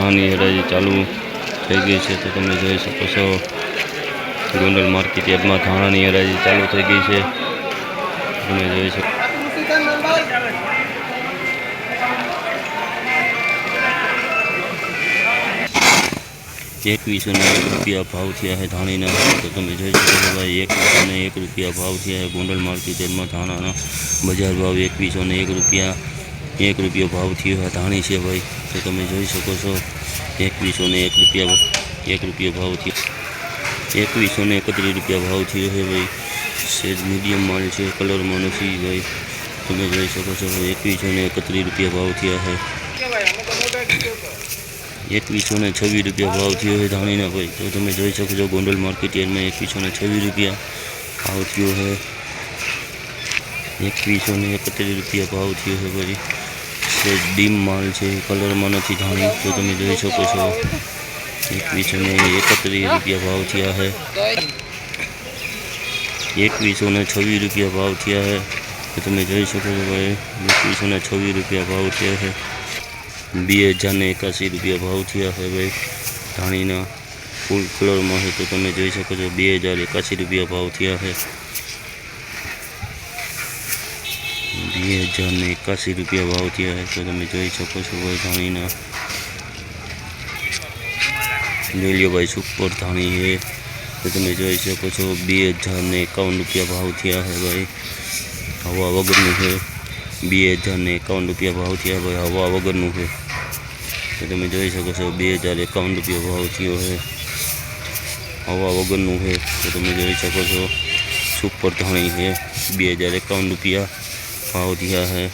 धाणानी हराजी चालू थई गई है। तो तमे जोई शको छो गोंडल मार्केट यार्ड में धाणानी हराजी चालू थई गई है। तमे जोई शको 2101 रुपया भाव थया है धाणीना। तो तमे जोई शको छो भाई 2101 रुपया भाव थया है गोंडल मार्केट यार्ड में धाणाना। बजार भाव 2101 रुपया 1 रुपया भाव थयो है धाणी है भाई। तो तमे जोई शको छो 2101 रुपया 1 रुपया भाव थयो 2131 रुपया भाव थयो है भाई। सेज मीडियम माल है कलर में नहीं भाई। तमे जोई शको छो 2131 रुपया भाव थया है। 2126 रुपया भाव थयो है धाणीना भाई। तो तमे जोई शको छो गोंडल मार्केट यार्ड में 2126 रुपया भाव थयो है। 2131 रुपया भाव थयो है भाई। सेज डीम माल है कलर में नहीं धाणी। तो तमे जोई शको छो 2131 रुपया भाव थया है। 2126 रुपया भाव थया है। तो तमे जोई शको छो भाई 2126 रुपया भाव थया है। 2081 रुपया भाव थया है भाई धाणीना फूल कलर में है। तो तमे जोई शको छो 2081 रुपया भाव थया है। 2081 रुपया भाव थया है। तो तमे जोई शको छो भाई धाणीना ले लियो भाई सुपर धाणी है। तो तमे जोई शको छो 2051 रुपया भाव थया है भाई। हवा वगरनु है 2051 रुपया भाव थया भाई हवा वगरनु है। तो तमे जोई शको छो 2051 रुपया भाव थयो है हवा वगरनु है। तो तमे जोई शको छो सुपर धाणी है 2051 रुपया भाव थया है।